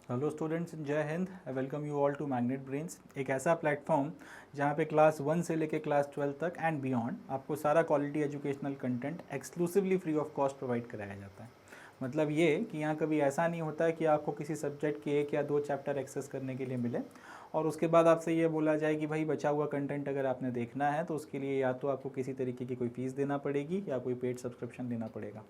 Hello students, जय हिंद। I welcome you all to Magnet Brains, एक ऐसा प्लेटफॉर्म जहाँ पे क्लास 1 से लेके क्लास 12 तक एंड बियॉन्ड आपको सारा quality educational content exclusively free of cost provide कराया जाता है। मतलब ये कि यहाँ कभी ऐसा नहीं होता है कि आपको किसी सब्जेक्ट के 1 या 2 चैप्टर एक्सेस करने के लिए मिले और उसके बाद आपसे ये बोला जाए कि भाई बचा हुआ कंटेंट अगर आपने देखना है तो उसके लिए या तो आपको किसी तरीके की कोई फ़ीस देना पड़ेगी या कोई पेड सब्सक्रिप्शन लेना पड़ेगा।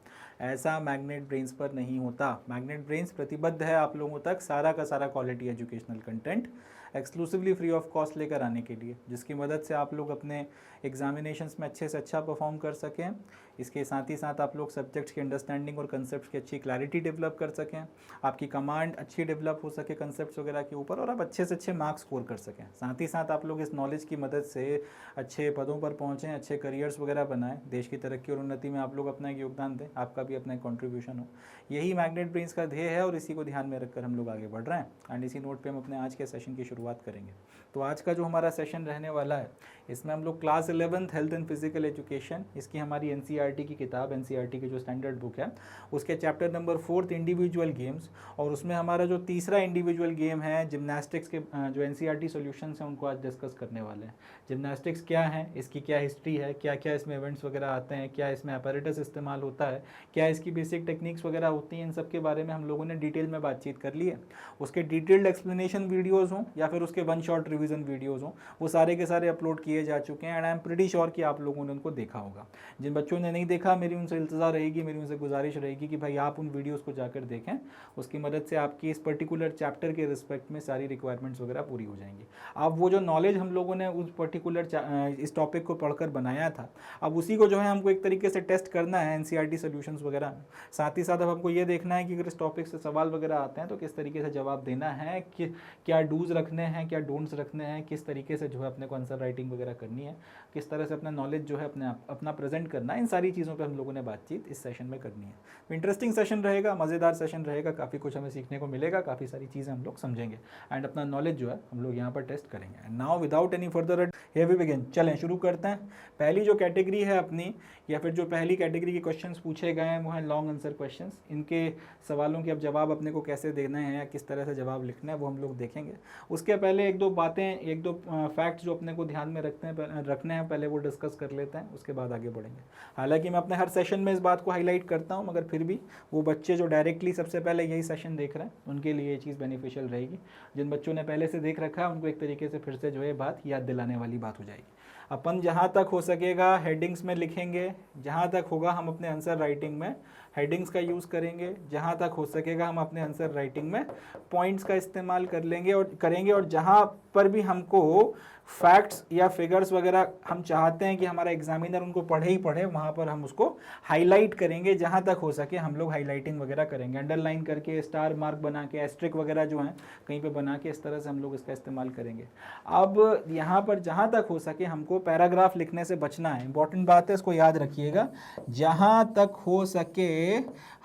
ऐसा मैग्नेट ब्रेन्स पर नहीं होता। मैग्नेट ब्रेन्स प्रतिबद्ध है आप लोगों तक सारा का सारा quality educational content exclusively free of cost लेकर आने के लिए, जिसकी मदद से आप लोग अपने एग्जामिनेशंस में अच्छे से अच्छा परफॉर्म कर सकें। इसके साथ ही साथ आप लोग सब्जेक्ट्स की अंडरस्टैंडिंग और कंसेप्ट की अच्छी क्लैरिटी डेवलप कर सकें, आपकी कमांड अच्छी डेवलप हो सके कंसेप्ट वगैरह के ऊपर, और आप अच्छे से अच्छे मार्क्स स्कोर कर सकें। साथ ही साथ आप लोग इस नॉलेज की मदद से अच्छे पदों पर पहुँचें, अच्छे करियर्स वगैरह बनाएं, देश की तरक्की और उन्नति में आप लोग अपना एक योगदान दें, आपका भी अपना एक कॉन्ट्रीब्यूशन हो। यही मैग्नेट ब्रेन्स का ध्येय है और इसी को ध्यान में रखकर हम लोग आगे बढ़ रहे हैं। एंड इसी नोट पे हम अपने आज के सेशन की शुरुआत करेंगे। तो आज का जो हमारा सेशन रहने वाला है, इसमें हम लोग class 11 health and physical education, इसकी हमारी एनसीईआरटी की किताब, एनसीईआरटी की जो स्टैंडर्ड बुक है, उसके चैप्टर नंबर 4 इंडिविजुअल गेम्स, और उसमें हमारा जो तीसरा इंडिविजुअल गेम है जिम्नास्टिक्स के जो एनसीईआरटी सॉल्यूशंस हैं उनको आज डिस्कस करने वाले हैं। जिम्नास्टिक्स क्या है, इसकी क्या हिस्ट्री है, क्या क्या इसमें इवेंट्स वगैरह आते हैं, क्या इसमें अपैरेटस इस्तेमाल होता है, क्या इसकी बेसिक टेक्निक्स वगैरह होती हैं, इन सब के बारे में हम लोगों ने डिटेल में बातचीत कर ली है। उसके डिटेल्ड एक्सप्लेनेशन वीडियोज़ हों या फिर उसके वन शॉट रिवीजन वीडियोज़ हों, वो सारे के सारे अपलोड किए जा चुके हैं and I am pretty sure कि आप लोगों ने उनको देखा होगा। जिन बच्चों ने नहीं देखा, मेरी उनसे इल्तजा रहेगी, मेरी उनसे गुजारिश रहेगी कि भाई आप उन वीडियोज़ को जाकर देखें। उसकी मदद से आपकी इस पर्टिकुलर चैप्टर के रिस्पेक्ट में सारी रिक्वायरमेंट्स वगैरह पूरी हो जाएंगी। अब वो जो नॉलेज हम लोगों ने उस पर्टिकुलर इस टॉपिक को पढ़कर बनाया था, अब उसी को जो है हमको एक तरीके से टेस्ट करना है एनसीईआरटी सॉल्यूशंस वगैरह में। साथ ही साथ अब हमको ये देखना है कि अगर इस टॉपिक से सवाल वगैरह आते हैं तो किस तरीके से जवाब देना है, कि क्या डूज रखने हैं, क्या डोंट्स रखने हैं, किस तरीके से जो है अपने को आंसर राइटिंग वगैरह करनी है, किस तरह से अपना नॉलेज जो है अपना प्रेजेंट करना है, इन सारी चीज़ों पे हम लोगों ने बातचीत इस सेशन में करनी है। इंटरेस्टिंग सेशन रहेगा, मज़ेदार सेशन रहेगा, काफ़ी कुछ हमें सीखने को मिलेगा, काफ़ी सारी चीज़ें हम लोग समझेंगे एंड अपना नॉलेज जो है हम लोग यहाँ पर टेस्ट करेंगे। And now without any further here we begin, चलें शुरू करते हैं। पहली जो कैटेगरी है अपनी, या फिर जो पहली कैटेगरी के क्वेश्चंस पूछे गए हैं वो हैं लॉन्ग आंसर क्वेश्चंस। इनके सवालों के अब जवाब अपने को कैसे देने हैं या किस तरह से जवाब लिखना है वो हम लोग देखेंगे। उसके पहले एक दो बातें, एक दो फैक्ट्स जो अपने को ध्यान में रखने हैं पहले वो डिस्कस कर लेते हैं, उसके बाद आगे बढ़ेंगे। हालांकि मैं अपने हर सेशन में इस बात को हाईलाइट करता हूं, मगर फिर भी वो बच्चे जो डायरेक्टली सबसे पहले यही सेशन देख रहे हैं उनके लिए ये चीज़ बेनिफिशियल रहेगी। जिन बच्चों ने पहले से देख रखा है उनको एक तरीके से फिर से जो है बात याद दिलाने वाली बात हो जाएगी। अपन जहाँ तक हो सकेगा हेडिंग्स में लिखेंगे, जहाँ तक होगा हम अपने आंसर राइटिंग में हेडिंग्स का यूज़ करेंगे, जहाँ तक हो सकेगा हम अपने आंसर राइटिंग में पॉइंट्स का इस्तेमाल कर लेंगे और करेंगे। और जहाँ पर भी हमको फैक्ट्स या फिगर्स वगैरह हम चाहते हैं कि हमारा एग्जामिनर उनको पढ़े ही पढ़े, वहाँ पर हम उसको हाईलाइट करेंगे, जहाँ तक हो सके हम लोग हाईलाइटिंग वगैरह करेंगे, अंडरलाइन करके, स्टार मार्क बना के, एस्ट्रिक वगैरह जो हैं कहीं पे बना के, इस तरह से हम लोग इसका इस्तेमाल करेंगे। अब यहाँ पर जहाँ तक हो सके हमको पैराग्राफ लिखने से बचना है, इंपॉर्टेंट बात है, इसको याद रखिएगा। जहाँ तक हो सके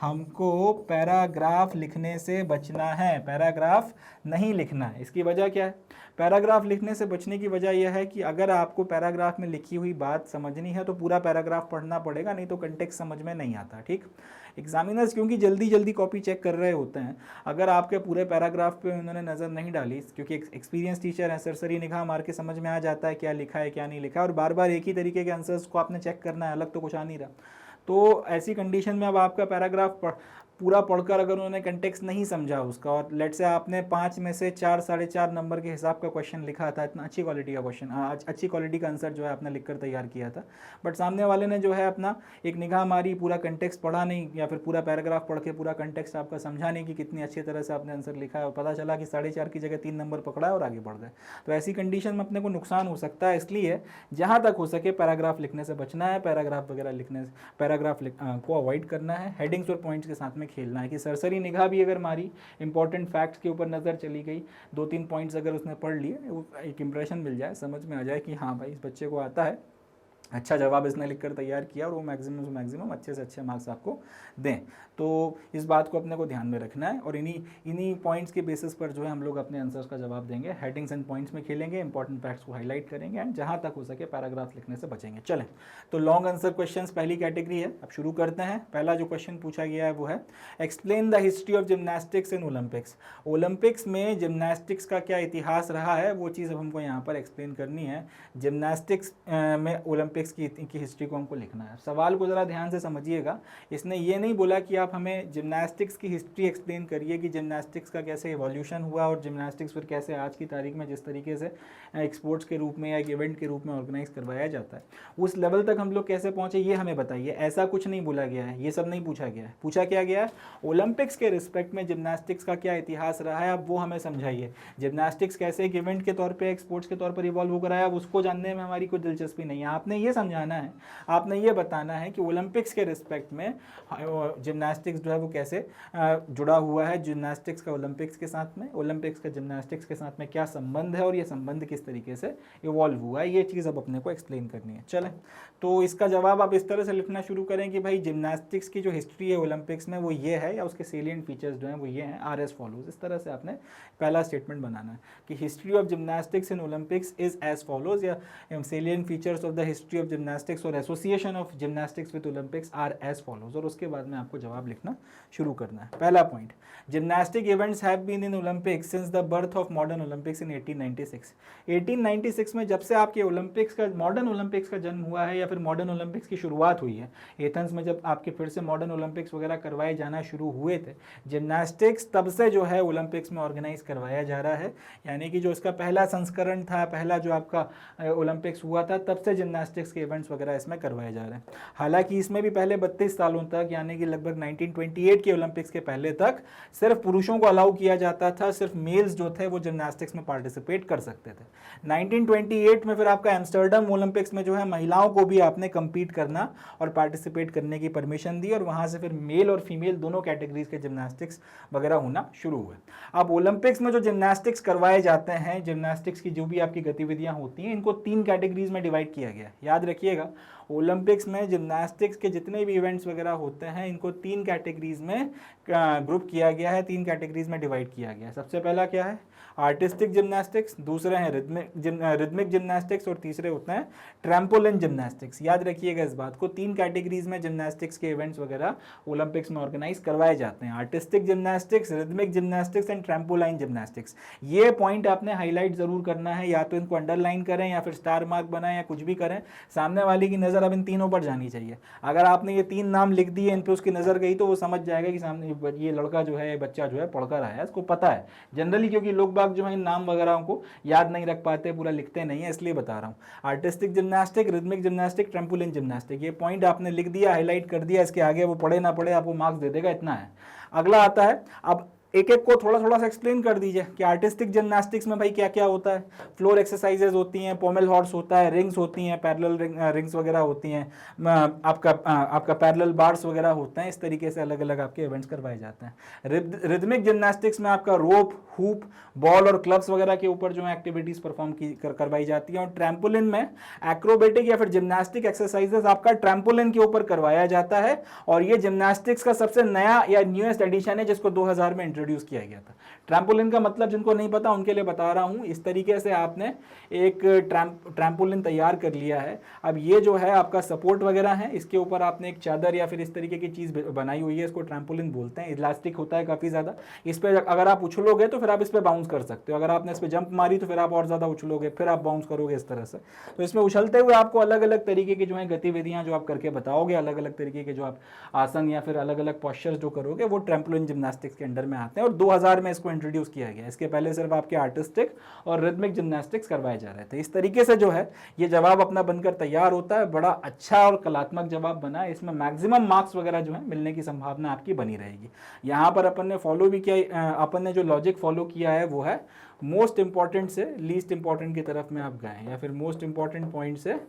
हमको पैराग्राफ लिखने से बचना है, पैराग्राफ नहीं लिखना है। इसकी वजह क्या है? पैराग्राफ लिखने से बचने की वजह यह है कि अगर आपको पैराग्राफ में लिखी हुई बात समझनी है तो पूरा पैराग्राफ पढ़ना पड़ेगा, नहीं तो कंटेक्स्ट समझ में नहीं आता। ठीक, एग्जामिनर्स क्योंकि जल्दी जल्दी कॉपी चेक कर रहे होते हैं, अगर आपके पूरे पैराग्राफ पे उन्होंने नज़र नहीं डाली, क्योंकि एक्सपीरियंस टीचर है, सरसरी निगाह मार के समझ में आ जाता है क्या लिखा है क्या नहीं लिखा है, और बार बार एक ही तरीके के आंसर्स को आपने चेक करना है, अलग तो कुछ आ नहीं रहा। तो ऐसी कंडीशन में अब आपका पैराग्राफ पूरा पढ़कर अगर उन्होंने कंटेक्स्ट नहीं समझा उसका, और लेट से आपने 5 में से 4 4.5 नंबर के हिसाब का क्वेश्चन लिखा था, इतना अच्छी क्वालिटी का क्वेश्चन, अच्छी क्वालिटी का आंसर जो है आपने लिखकर तैयार किया था, बट सामने वाले ने जो है अपना एक निगाह मारी, पूरा कंटेक्स्ट पढ़ा नहीं, या फिर पूरा पैराग्राफ पढ़ के पूरा कंटेक्स्ट आपका समझा नहीं कि कितनी अच्छी तरह से आपने आंसर लिखा है, और पता चला कि 4.5 की जगह 3 नंबर पकड़ा है और आगे बढ़ गए, तो ऐसी कंडीशन में अपने को नुकसान हो सकता है। इसलिए जहाँ तक हो सके पैराग्राफ लिखने से बचना है, पैराग्राफ वगैरह लिखने से, पैराग्राफ को अवॉइड करना है, हेडिंग्स और पॉइंट्स के साथ में खेलना है कि सरसरी निगाह भी अगर मारी, इंपॉर्टेंट फैक्ट्स के ऊपर नज़र चली गई, 2-3 पॉइंट्स अगर उसने पढ़ लिए, एक इंप्रेशन मिल जाए, समझ में आ जाए कि हाँ भाई इस बच्चे को आता है, अच्छा जवाब इसने लिखकर तैयार किया और वो मैक्सिमम से मैक्सिमम अच्छे से अच्छे मार्क्स आपको दें। तो इस बात को अपने को ध्यान में रखना है और इन्हीं पॉइंट्स के बेसिस पर जो है हम लोग अपने आंसर्स का जवाब देंगे। हेडिंग्स एंड पॉइंट्स में खेलेंगे, इंपॉर्टेंट फैक्ट्स को हाईलाइट करेंगे एंड जहाँ तक हो सके पैराग्राफ लिखने से बचेंगे। चलें, तो लॉन्ग आंसर क्वेश्चन पहली कैटेगरी है। अब शुरू करते हैं। पहला जो क्वेश्चन पूछा गया है वो है explain the history of gymnastics in Olympics. Olympics में जिमनास्टिक्स का क्या इतिहास रहा है वो चीज़ अब हमको यहाँ पर एक्सप्लेन करनी है। जिमनास्टिक्स में ओलंपिक्स की हिस्ट्री को हमको लिखना है। सवाल को ज़रा ध्यान से समझिएगा। इसने ये नहीं बोला कि आप हमें जिमनास्टिक्स की हिस्ट्री एक्सप्लेन करिए कि जिमनास्टिक्स का कैसे इवोल्यूशन हुआ और जिमनास्टिक्स फिर कैसे आज की तारीख में जिस तरीके से एक स्पोर्ट्स के रूप में या एक इवेंट के रूप में ऑर्गेनाइज करवाया जाता है उस लेवल तक हम लोग कैसे पहुँचे ये हमें बताइए। ऐसा कुछ नहीं बोला गया है, ये सब नहीं पूछा गया है। पूछा क्या गया है ओलंपिक्स के रिस्पेक्ट में जिमनास्टिक्स का क्या इतिहास रहा है, अब वो हमें समझाइए। जिमनास्टिक्स कैसे एक इवेंट के तौर पर एक स्पोर्ट्स के तौर पर इवॉल्व होकर आया, अब उसको जानने में हमारी कोई दिलचस्पी नहीं है। आपने ये समझाना है, आपने ये बताना है कि ओलंपिक्स के रिस्पेक्ट में जिमनास्टिक्स जो है वो कैसे जुड़ा हुआ है जिमनास्टिक्स का ओलंपिक्स के साथ में, ओलंपिक्स का जिमनास्टिक्स के साथ में क्या संबंध है और ये संबंध किस तरीके से इवॉल्व हुआ है, ये चीज़ अब अपने को एक्सप्लेन करनी है। चलें, तो इसका जवाब आप इस तरह से लिखना शुरू करें कि भाई जिमनास्टिक्स की जो हिस्ट्री है ओलंपिक्स में वो ये है या उसके सेलिएंट फीचर्स जो हैं वो ये हैं, आर एस फॉलोज। इस तरह से आपने पहला स्टेटमेंट बनाना है कि history of gymnastics in Olympics is as follows या salient features of the history of gymnastics और association of gymnastics with Olympics are as follows। और उसके बाद में आपको जवाब लिखना शुरू करना है। पहला point, gymnastic events have been in Olympics since the birth of modern Olympics in 1896। 1896 में जब से आपके ओलंपिक्स का मॉडर्न ओलंपिक्स का जन्म हुआ है या फिर मॉडर्न ओलंपिक्स की शुरुआत हुई है, एथेंस में जब आपके फिर से मॉडर्न ओलंपिक्स वगैरह करवाए जाना शुरू हुए थे, जिमनास्टिक्स तब से जो है ओलंपिक्स में ऑर्गेनाइज करवाया जा रहा है। यानी कि जो इसका पहला संस्करण था, पहला जो आपका ओलंपिक्स हुआ था, तब से जिमनास्टिक्स के इवेंट्स वगैरह इसमें करवाए जा रहे हैं। हालांकि इसमें भी पहले 32 सालों तक यानी कि लगभग 1928 के ओलंपिक्स के पहले तक सिर्फ पुरुषों को अलाउ किया जाता था, सिर्फ मेल्स जो थे वो जिमनास्टिक्स में पार्टिसिपेट कर सकते थे। 1928 में फिर आपका एम्स्टर्डम ओलंपिक्स में जो है महिलाओं को भी आपने कम्पीट करना और पार्टिसिपेट करने की परमिशन दी और वहाँ से फिर मेल और फीमेल दोनों कैटेगरीज के जिमनास्टिक्स वगैरह होना शुरू हुए। अब ओलंपिक्स में जो जिमनास्टिक्स करवाए जाते हैं, जिमनास्टिक्स की जो भी आपकी गतिविधियाँ होती हैं, इनको 3 कैटेगरीज में डिवाइड किया गया। याद रखिएगा, ओलंपिक्स में जिमनास्टिक्स के जितने भी इवेंट्स वगैरह होते हैं इनको 3 कैटेगरीज में ग्रुप किया गया है, 3 कैटेगरीज में डिवाइड किया गया है। सबसे पहला क्या है, आर्टिस्टिक जिमनास्टिक्स, दूसरे हैं रिदमिक जिमनास्टिक्स और तीसरे होते हैं ट्रैम्पोलिन जिमनास्टिक्स। याद रखिएगा इस बात को, 3 कैटेगरीज में जिमनास्टिक्स के इवेंट्स वगैरह ओलंपिक्स में ऑर्गेनाइज करवाए जाते हैं, artistic gymnastics, rhythmic gymnastics and trampoline gymnastics. ये पॉइंट आपने हाईलाइट जरूर करना है, या तो इनको अंडरलाइन करें या फिर स्टार मार्क बनाएं या कुछ भी करें, सामने वाले की नज़र अब इन तीनों पर जानी चाहिए। अगर आपने ये 3 नाम लिख दिए, इन पर उसकी नज़र गई तो वो समझ जाएगा कि सामने ये लड़का जो है, बच्चा जो है पढ़कर आया है, इसको पता है जनरली, क्योंकि लोग बाग जो है इन नाम वगैरह को याद नहीं रख पाते, पूरा लिखते नहीं है, इसलिए बता रहा हूँ। Artistic gymnastic, rhythmic gymnastic, trampoline gymnastic, ये पॉइंट आपने लिख दिया, हाईलाइट कर दिया, इसके आगे वो पढ़े ना पढ़े आपको मार्क्स दे देगा, इतना है। अगला आता है, अब एक एक को थोड़ा थोड़ा सा एक्सप्लेन कर दीजिए कि आर्टिस्टिक जिमनास्टिक्स में भाई क्या क्या होता है। फ्लोर एक्सरसाइजेज होती हैं, पोमेल हॉर्स होता है, रिंग्स होती हैं, पैरेलल रिंग्स वगैरह होती हैं, आपका पैरेलल बार्स वगैरह होते हैं। इस तरीके से अलग अलग आपके इवेंट्स करवाए जाते हैं। रिदमिक जिमनास्टिक्स में आपका रोप, हुप, बॉल और क्लब्स वगैरह के ऊपर जो है एक्टिविटीज परफॉर्म करवाई जाती है। और ट्रैम्पोलिन में एक्रोबेटिक या फिर जिमनास्टिक एक्सरसाइजेज आपका ट्रैम्पोलिन के ऊपर करवाया जाता है। और ये जिमनास्टिक्स का सबसे नया या न्यूएस्ट एडिशन है जिसको 2000 में इंट्रोड्यूस किया गया था। ट्रैम्पोलिन का मतलब जिनको नहीं पता उनके लिए बता रहा हूं। इस तरीके से आपने एक ट्रैम्पोलिन तैयार कर लिया है। अब ये जो है आपका सपोर्ट वगैरह है, इसके ऊपर आपने एक चादर या फिर इस तरीके की चीज बनाई हुई है, इसको ट्रैम्पोलिन बोलते हैं। इलास्टिक होता है काफी ज्यादा, इस पे अगर आप उछलोगे तो फिर आप इस पे बाउंस कर सकते हो। अगर आपने इस पे जंप मारी तो फिर आप और ज्यादा उछलोगे, फिर आप बाउंस करोगे इस तरह से। तो इसमें उछलते हुए आपको अलग अलग तरीके की जो है गतिविधियां जो आप करके बताओगे, अलग अलग तरीके के जो आप आसन या फिर अलग अलग पॉस्चर्स जो करोगे, वो ट्रैम्पोलिन जिमनास्टिक्स के अंडर में आते हैं। और 2000 में इसको इंट्रोड्यूस किया गया। इसके पहले सिर्फ आपके आर्टिस्टिक और रिदमिक जिमनास्टिक्स करवाए जा रहे थे। इस तरीके से जो है ये जवाब अपना बनकर तैयार होता है। बड़ा अच्छा और कलात्मक जवाब बना है। इसमें मैक्सिमम मार्क्स वगैरह जो है मिलने की संभावना आपकी बनी रहेगी। यहाँ पर अपन ने फॉलो भी किया, अपन ने जो लॉजिक फॉलो किया है वो है मोस्ट इंपॉर्टेंट से लीस्ट इंपॉर्टेंट की तरफ में आप गए हैं, या फिर मोस्ट इंपॉर्टेंट पॉइंट से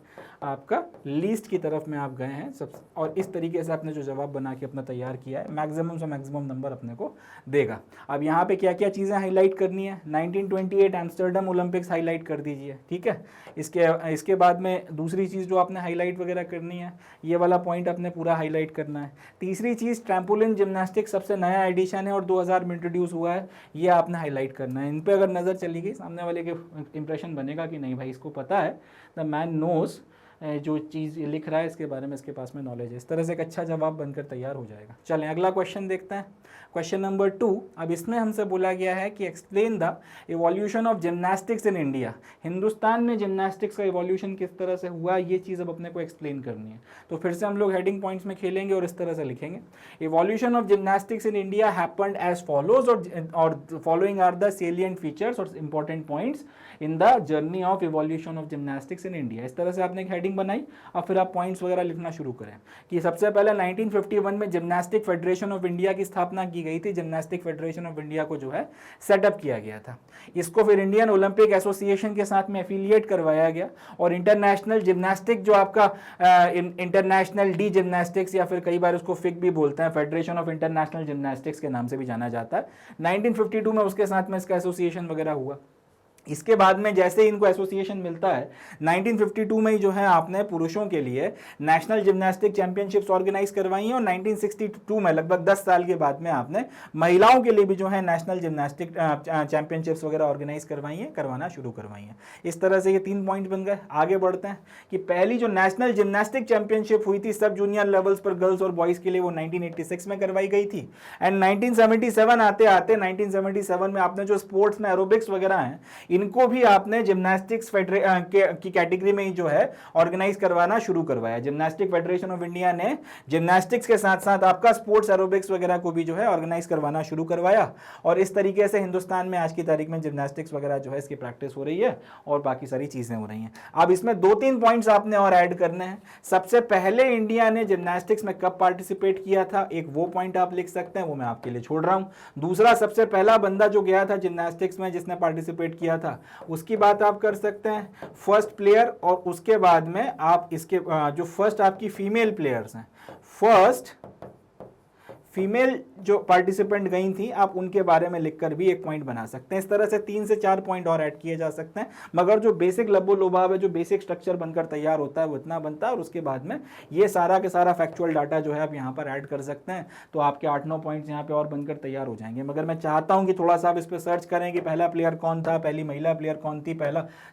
आपका लीस्ट की तरफ में आप गए हैं सब, और इस तरीके से आपने जो जवाब बना के अपना तैयार किया है, मैक्सिमम से मैक्सिमम नंबर अपने को देगा। अब यहाँ पे क्या क्या चीज़ें हाईलाइट करनी है, 1928 एम्स्टर्डम ओलंपिक्स हाईलाइट कर दीजिए, ठीक है। इसके बाद में दूसरी चीज़ जो आपने हाईलाइट वगैरह करनी है, ये वाला पॉइंट आपने पूरा हाईलाइट करना है। तीसरी चीज़ ट्रैम्पोलिन जिम्नास्टिक्स सबसे नया एडिशन है और 2000 में इंट्रोड्यूस हुआ है, ये आपने हाईलाइट करना है। इन पे अगर नज़र चली गई, सामने वाले के इंप्रेशन बनेगा कि नहीं भाई इसको पता है, द मैन नोज, जो चीज़ लिख रहा है इसके बारे में इसके पास में नॉलेज है। इस तरह से एक अच्छा जवाब बनकर तैयार हो जाएगा। चलें अगला क्वेश्चन देखते हैं, क्वेश्चन नंबर 2। अब इसमें हमसे बोला गया है कि explain the evolution of gymnastics in India. Hindustan में जिम्नास्टिक्स का इवोल्यूशन किस तरह से हुआ, ये चीज़ अब अपने को एक्सप्लेन करनी है। तो फिर से हम लोग हेडिंग पॉइंट्स में खेलेंगे और इस तरह से लिखेंगे, evolution of gymnastics in India happened as follows, और following are the salient features और important points in the journey of evolution of gymnastics in India. इस तरह से आपने एक हेडिंग बनाई और फिर आप पॉइंट्स वगैरह लिखना शुरू करें कि सबसे पहले 1951 में जिम्नास्टिक फेडरेशन ऑफ इंडिया की स्थापना की गई थी। जिम्नास्टिक फेडरेशन ऑफ इंडिया को जो है सेटअप किया गया था। इसको फिर इंडियन ओलंपिक एसोसिएशन के साथ में एफिलिएट करवाया गया और इंटरनेशनल जिम्नास्टिक जो आपका इंटरनेशनल डी जिम्नास्टिक्स, या फिर कई बार उसको फिक भी बोलते हैं, फेडरेशन ऑफ इंटरनेशनल जिम्नास्टिक्स के नाम से भी जाना जाता है, 1952 में उसके साथ में इसका एसोसिएशन वगैरह हुआ। इसके बाद में जैसे इनको एसोसिएशन मिलता है, 1952 में ही जो है आपने पुरुषों के लिए नेशनल जिम्नास्टिक चैंपियनशिप्स ऑर्गेनाइज करवाई हैं, और 1962 में लगभग 10 साल के बाद में आपने महिलाओं के लिए भी जो है नेशनल जिम्नास्टिक चैंपियनशिप्स वगैरह ऑर्गेनाइज करवाई हैं, करवाना शुरू करवाई हैं। इस तरह से ये 3 पॉइंट बन गए। आगे बढ़ते हैं कि पहली जो नेशनल जिम्नास्टिक चैंपियनशिप हुई थी सब जूनियर लेवल्स पर गर्ल्स और बॉयज़ के लिए, वो 1986 में करवाई गई थी। एंड 1977 आते आते 1977 में आपने जो स्पोर्ट्स में एरोबिक्स वगैरह हैं, इनको भी आपने जिम्नास्टिक्स की कैटेगरी में ही जो है ऑर्गेनाइज करवाना शुरू करवाया। जिम्नास्टिक फेडरेशन ऑफ इंडिया ने जिम्नास्टिक्स के साथ साथ आपका स्पोर्ट्स एरोबिक्स वगैरह को भी जो है ऑर्गेनाइज करवाना शुरू करवाया, और इस तरीके से हिंदुस्तान में आज की तारीख में जिम्नास्टिक्स वगैरह जो है इसकी प्रैक्टिस हो रही है और बाकी सारी चीजें हो रही हैं। अब इसमें 2-3 पॉइंट्स आपने और ऐड करने हैं। सबसे पहले इंडिया ने जिम्नास्टिक्स में कब पार्टिसिपेट किया था, एक वो पॉइंट आप लिख सकते हैं, वो मैं आपके लिए छोड़ रहा हूं। दूसरा, सबसे पहला बंदा जो गया था जिम्नास्टिक्स में जिसने पार्टिसिपेट किया था, उसकी बात आप कर सकते हैं, फर्स्ट प्लेयर। और उसके बाद में आप इसके जो फर्स्ट आपकी फीमेल प्लेयर्स हैं, फर्स्ट फीमेल जो पार्टिसिपेंट गई थी, आप उनके बारे में लिखकर भी एक पॉइंट बना सकते हैं। इस तरह से 3 से 4 पॉइंट और ऐड किए जा सकते हैं, मगर जो बेसिक लब्बो लोबाब है, जो बेसिक स्ट्रक्चर बनकर तैयार होता है वो इतना बनता है, और उसके बाद में ये सारा के सारा फैक्चुअल डाटा जो है आप यहाँ पर ऐड कर सकते हैं, तो आपके 8-9 पॉइंट्स यहाँ पे और बनकर तैयार हो जाएंगे। मगर मैं चाहता हूँ कि थोड़ा सा आप इस पर सर्च करें कि पहला प्लेयर कौन था, पहली महिला प्लेयर कौन थी,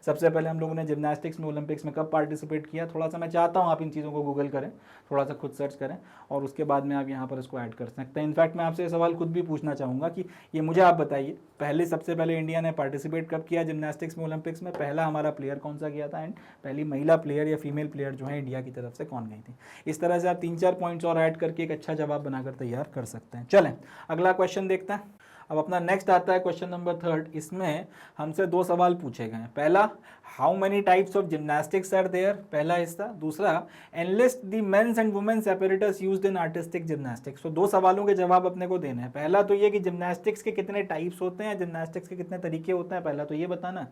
सबसे पहले हम लोगों ने जिम्नास्टिक्स में ओलंपिक्स में कब पार्टिसिपेट किया। थोड़ा सा मैं चाहता हूँ आप इन चीज़ों को गूगल करें, थोड़ा सा खुद सर्च करें, और उसके बाद में आप यहाँ पर इसको ऐड कर सकते हैं। इनफैक्ट मैं आपसे सवाल खुद भी पूछना चाहूँगा कि ये मुझे आप बताइए, सबसे पहले इंडिया ने पार्टिसिपेट कब किया जिम्नास्टिक्स में ओलंपिक्स में, पहला हमारा प्लेयर कौन सा गया था, एंड पहली महिला प्लेयर या फीमेल प्लेयर जो है इंडिया की तरफ से कौन गई थी। इस तरह से आप 3-4 पॉइंट्स और ऐड करके एक अच्छा जवाब बनाकर तैयार कर सकते हैं। चलें अगला क्वेश्चन देखते हैं। अब अपना नेक्स्ट आता है क्वेश्चन नंबर 3। इसमें हमसे 2 सवाल पूछे गए हैं। पहला, how many types of gymnastics are there, पहला हिस्सा। दूसरा, enlist the men's and women's apparatus used in artistic gymnastics. तो 2 सवालों के जवाब अपने को देने हैं। पहला तो ये कि जिम्नास्टिक्स के कितने टाइप्स होते हैं, जिम्नास्टिक्स के कितने तरीके होते हैं, पहला तो ये बताना।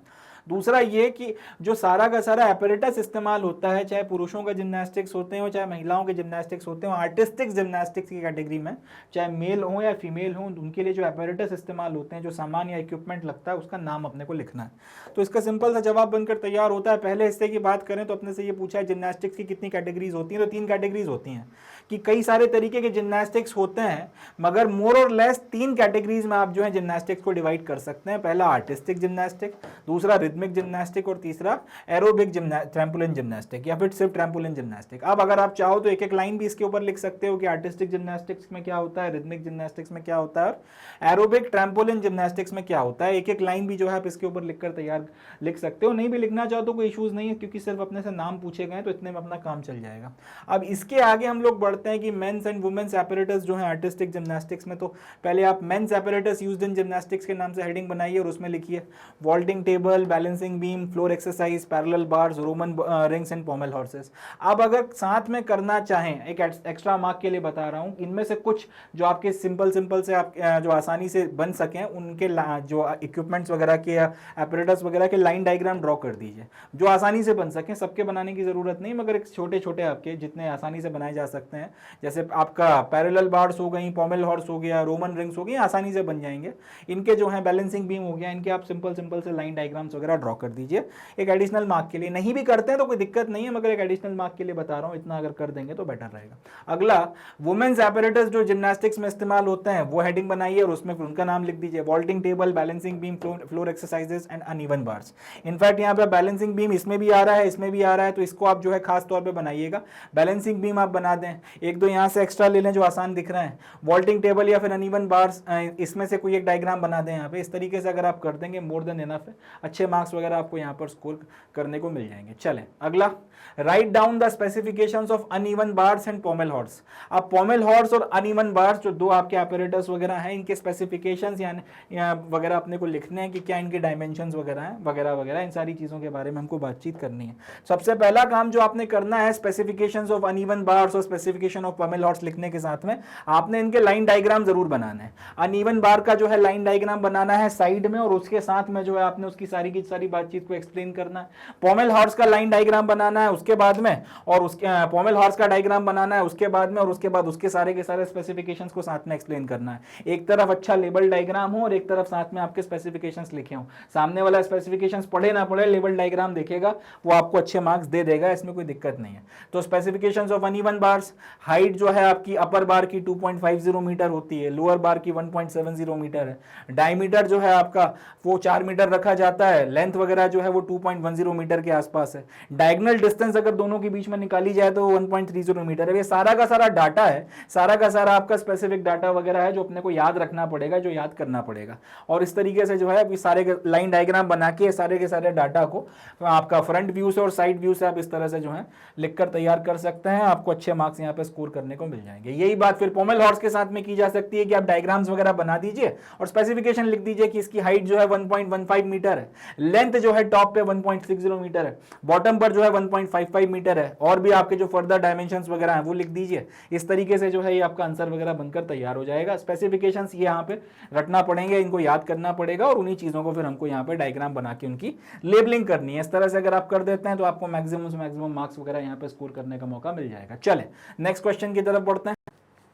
दूसरा ये कि जो सारा का सारा एपरेटस इस्तेमाल होता है, चाहे पुरुषों का जिम्नास्टिक्स होते हो चाहे महिलाओं के जिम्नास्टिक्स होते हो, आर्टिस्टिक जिम्नास्टिक्स की कैटेगरी में चाहे मेल हो या फीमेल हो, उनके लिए जो एपरेटस इस्तेमाल होते हैं, जो सामान या इक्विपमेंट लगता है, उसका नाम अपने को लिखना है। तो इसका सिंपल सा जवाब बनकर तैयार होता है। पहले हिस्से की बात करें तो अपने से ये पूछा है जिम्नास्टिक्स की कितनी कैटेगरीज होती हैं, तो 3 कैटेगरीज होती हैं कि कई सारे तरीके के जिम्नास्टिक्स होते हैं, मगर मोर और लेस 3 कैटेगरीज में आप जो है जिम्नास्टिक्स को डिवाइड कर सकते हैं। पहला आर्टिस्टिक जिम्नास्टिक, दूसरा रिदमिक जिम्नास्टिक, और तीसरा एरोबिक ट्रैम्पोलिन जिम्नास्टिक, या फिर सिर्फ ट्रैम्पोलिन जिम्नास्टिक। अब अगर आप चाहो तो एक लाइन भी इसके ऊपर लिख सकते हो कि आर्टिस्टिक जिम्नास्टिक्स में क्या होता है, रिदमिक जिम्नास्टिक्स में क्या होता है, और एरोबिक ट्रैम्पोलिन जिम्नास्टिक्स में क्या होता है। एक लाइन भी जो है आप इसके ऊपर लिखकर तैयार लिख सकते हो। नहीं भी लिखना चाहो तो कोई इश्यूज नहीं है, क्योंकि सिर्फ अपने से नाम पूछे गए तो इतने में अपना काम चल जाएगा। अब इसके आगे हम लोग बढ़ते हैं कि मेंस एंड वुमेन्स एपरेटस जो है आर्टिस्टिक जिम्नास्टिक्स में। तो पहले आप men's apparatus used in gymnastics के नाम से हेडिंग बनाइए और उसमें लिखिए vaulting table, balancing beam, floor exercise, parallel bars, Roman rings and pommel horses. अब अगर साथ में करना चाहें, एक एक्स्ट्रा मार्क के लिए बता रहा हूं, इनमें से कुछ जो आपके सिंपल से आप जो आसानी से बन सकें उनके जो इक्विपमेंट्स वगैरह के या एपरेटस वगैरह के लाइन डायग्राम ड्रॉ कर दीजिए जो आसानी से बन सकें। सबके बनाने की ज़रूरत नहीं, मगर एक छोटे छोटे आपके जितने आसानी से बनाए जा सकते हैं, जैसे आपका पैरेलल बार्स हो गई, पॉमेल हॉर्स हो गया, रोमन रिंग्स हो गई, आसानी से बन जाएंगे। इनके जो है बैलेंसिंग बीम हो गया, इनके आप सिंपल सिंपल से लाइन डायग्राम्स वगैरह ड्रॉ कर दीजिए एक एडिशनल मार्क के लिए। नहीं भी करते हैं तो कोई दिक्कत नहीं है, मगर एक एडिशनल मार्क के लिए बता रहा हूँ, इतना अगर कर देंगे तो बेटर रहेगा। अगला, वुमेन्स एपरेटस जो जिम्नास्टिक्स में इस्तेमाल होते हैं वो हेडिंग बनाइए और उसमें उनका नाम लिख दीजिए। Vaulting table, balancing beam, floor exercises and uneven bars. In fact यहाँ पे बैलेंसिंग बीम इसमें भी आ रहा है, इसमें भी आ रहा है, तो इसको आप जो है खास तौर पे बनाइएगा। बैलेंसिंग बीम आप बना दें, एक दो यहाँ से एक्स्ट्रा ले लें जो आसान दिख रहे हैं। वॉल्टिंग टेबल या फिर अनइवन बार्स, इसमें से कोई एक डायग्राम बना दें यहाँ पे। इस तरीके से अगर आप कर देंगे मोर देन इनफ है, अच्छे मार्क्स वगैरह आपको यहाँ पर स्कोर करने को मिल जाएंगे। चलें अगला, write down the specifications of uneven bars and pommel horse. आप पॉमेल हॉर्स और अनइवन बार्स जो दो आपके apparatus वगैरह हैं, इनके स्पेसिफिकेशंस या वगैरह अपने को लिखने हैं कि क्या इनके डायमेंशंस वगैरह हैं, वगैरह वगैरह, इन सारी चीज़ों के बारे में हमको बातचीत करनी है। सबसे पहला काम जो आपने करना है, स्पेसिफिकेशंस ऑफ अनइवन बार्स और स्पेसिफिकेशन ऑफ पॉमेल हॉर्स लिखने के साथ में आपने इनके लाइन डायग्राम जरूर बनाना है। अनइवन बार का जो है लाइन डायग्राम बनाना है साइड में, और उसके साथ में जो है आपने उसकी सारी की सारी बातचीत को एक्सप्लेन करना है। पॉमेल हॉर्स का लाइन डायग्राम बनाना है उसके बाद में, और उसके पॉमेल हॉर्स का डायग्राम बनाना है उसके बाद में, और उसके बाद उसके सारे के सारे स्पेसिफिकेशंस को साथ में एक्सप्लेन करना है। एक तरफ अच्छा लेबल डायग्राम हो और एक तरफ साथ में आपके स्पेसिफिकेशंस लिखे हों। सामने वाला स्पेसिफिकेशंस पढ़े ना पढ़े, लेबल डायग्राम देखेगा, वो आपको अच्छे मार्क्स दे देगा, इसमें कोई दिक्कत नहीं है। तो specifications of uneven bars, height जो है आपकी अपर बार की 2.50 मीटर होती है, लोअर बार की 1.70 मीटर है। डायमीटर जो है आपका वो 4 मीटर रखा जाता है, लेंथ वगैरह जो है वो 2.10 मीटर के आसपास है। डायगोनल डिस्टेंस अगर दोनों के बीच में निकाली जाए तो 1.30 मीटर है। ये सारा का सारा डाटा है, सारा का सारा आपका स्पेसिफिक डाटा वगैरह है जो अपने को याद रखना पड़ेगा, जो याद करना पड़ेगा। और इस तरीके से जो है अभी सारे लाइन डायग्राम बना के सारे के सारे डाटा को आपका फ्रंट व्यू से और साइड व्यू से आप इस तरह से जो है लिखकर तैयार कर सकते हैं। आपको अच्छे मार्क्स यहाँ पे स्कोर करने को मिल जाएंगे। यही बात फिर पॉमेल हॉर्स के साथ में की जा सकती है कि आप डायग्राम्स वगैरह बना दीजिए और स्पेसिफिकेशन लिख दीजिए कि इसकी हाइट जो है 1.15 मीटर है, लेंथ जो है टॉप पे 1.60 मीटर है, बॉटम पर जो है 1.55 मीटर है, और भी आपके जो फर्दर डायमेंशंस वगैरह हैं वो लिख दीजिए। इस तरीके से जो है ये आपका आंसर वगैरह बनकर तैयार हो जाएगा। स्पेसिफिकेशंस ये यहाँ पे रखना पड़ेंगे, इनको याद करना पड़ेगा, और उन्हीं चीज़ों को फिर हमको यहाँ पे डायग्राम बना के उनकी लेबलिंग करनी है। इस तरह से अगर आप कर देते हैं तो आपको मैक्सिमम से मैक्सिमम मार्क्स वगैरह यहाँ पे स्कोर करने का मौका मिल जाएगा। चलें नेक्स्ट क्वेश्चन की तरफ बढ़ते हैं।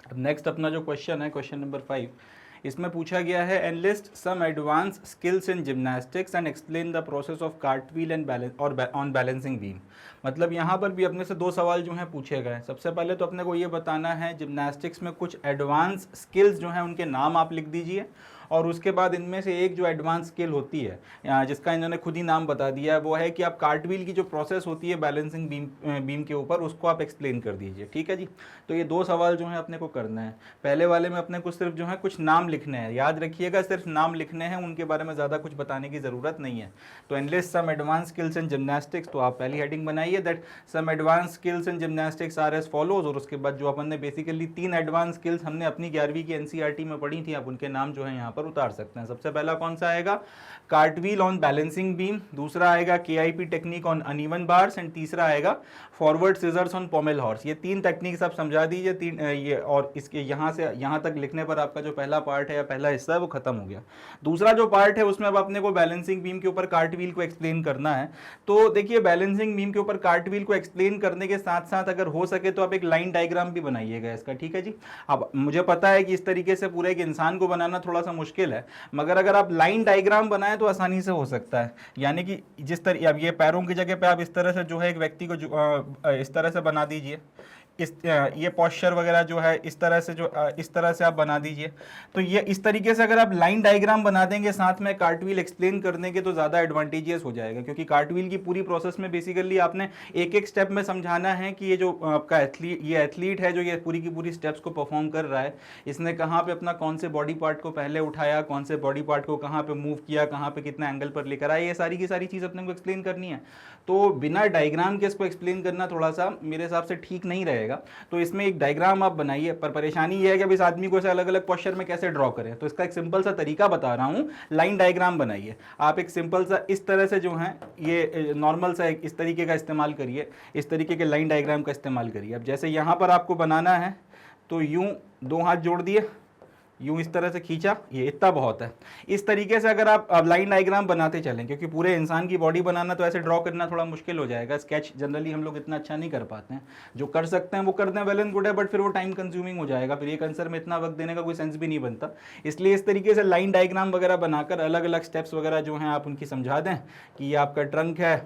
अब नेक्स्ट अपना जो क्वेश्चन है, क्वेश्चन नंबर 5, इसमें पूछा गया है enlist some advance skills in gymnastics and explain the process of cartwheel and balance और ऑन बैलेंसिंग बीम। मतलब यहाँ पर भी अपने से दो सवाल जो हैं पूछे गए। सबसे पहले तो अपने को ये बताना है जिम्नास्टिक्स में कुछ एडवांस स्किल्स जो हैं उनके नाम आप लिख दीजिए, और उसके बाद इनमें से एक जो एडवांस स्किल होती है जिसका इन्होंने खुद ही नाम बता दिया है, वो है कि आप कार्टव्हील की जो प्रोसेस होती है बैलेंसिंग बीम के ऊपर, उसको आप एक्सप्लेन कर दीजिए। ठीक है जी। तो ये दो सवाल जो है अपने को करना है। पहले वाले में अपने को सिर्फ जो है कुछ नाम लिखने हैं, याद रखिएगा सिर्फ नाम लिखने हैं, उनके बारे में ज़्यादा कुछ बताने की ज़रूरत नहीं है। तो enlist some advance skills in gymnastics, तो आप पहली हेडिंग बनाइए that some advance skills in gymnastics are as follows, और उसके बाद जो अपन ने बेसिकली 3 एडवांस स्किल्स हमने अपनी 11वीं की एनसीईआरटी में पढ़ी थी, आप उनके नाम जो है यहाँ पर उतार सकते हैं। सबसे पहला कौन सा आएगा, कार्टव्हील ऑन बैलेंसिंग बीम, दूसरा आएगा kip technique on uneven bars, and तीसरा आएगा forward scissors on pommel horse. ये 3 टेक्निक्स आप समझा दीजिए, 3 ये, और इसके यहाँ से यहाँ तक लिखने पर आपका जो पहला पार्ट है या पहला हिस्सा है वो खत्म हो गया। दूसरा जो पार्ट है उसमें अब अपने को बैलेंसिंग बीम के ऊपर कार्टव्हील को एक्सप्लेन करना है। तो देखिए बैलेंसिंग बीम के ऊपर कार्टव्हील को एक्सप्लेन करने के साथ साथ अगर हो सके तो आप एक लाइन डायग्राम भी बनाइएगा इसका। ठीक है जी। अब मुझे पता है कि इस तरीके से पूरे एक इंसान को बनाना थोड़ा सा मुश्किल है, मगर अगर आप लाइन डायग्राम बनाएं तो आसानी से हो सकता है। यानी कि जिस तरह अब ये पैरों की जगह पे आप इस तरह से जो है एक व्यक्ति को इस तरह से बना दीजिए, ये पॉस्चर वगैरह जो है इस तरह से आप बना दीजिए। तो ये इस तरीके से अगर आप लाइन डायग्राम बना देंगे साथ में कार्टव्हील एक्सप्लेन कर देंगे तो ज़्यादा एडवांटेजियस हो जाएगा, क्योंकि कार्टव्हील की पूरी प्रोसेस में बेसिकली आपने एक एक स्टेप में समझाना है कि ये जो आपका एथलीट है जो ये पूरी की पूरी स्टेप्स को परफॉर्म कर रहा है, इसने कहाँ पे अपना कौन से बॉडी पार्ट को पहले उठाया, कौन से बॉडी पार्ट को कहाँ पे मूव किया, कहाँ पे कितना एंगल पर लेकर आया, ये सारी की सारी चीज़ अपने को एक्सप्लेन करनी है। तो बिना डायग्राम के इसको एक्सप्लेन करना थोड़ा सा मेरे हिसाब से ठीक नहीं रहेगा। तो इसमें एक डायग्राम आप बनाइए, पर परेशानी ये है कि अब इस आदमी को ऐसे अलग अलग पोस्चर में कैसे ड्रॉ करें। तो इसका एक सिंपल सा तरीका बता रहा हूँ, लाइन डायग्राम बनाइए आप एक सिंपल सा इस तरह से जो है ये नॉर्मल सा इस तरीके का इस्तेमाल करिए, इस तरीके के लाइन डायग्राम का इस्तेमाल करिए। अब जैसे यहाँ पर आपको बनाना है तो यूँ 2 हाथ जोड़ दिए, यूं इस तरह से खींचा, ये इतना बहुत है। इस तरीके से अगर आप लाइन डायग्राम बनाते चलें, क्योंकि पूरे इंसान की बॉडी बनाना तो ऐसे ड्रॉ करना थोड़ा मुश्किल हो जाएगा, स्केच जनरली हम लोग इतना अच्छा नहीं कर पाते हैं, जो कर सकते हैं वो कर दें, वेल एंड गुड है, बट फिर वो टाइम कंज्यूमिंग हो जाएगा, फिर एक आंसर में इतना वक्त देने का कोई सेंस भी नहीं बनता। इसलिए इस तरीके से लाइन डायग्राम वगैरह बनाकर अलग अलग स्टेप्स वगैरह जो हैं आप उनकी समझा दें कि ये आपका ट्रंक है,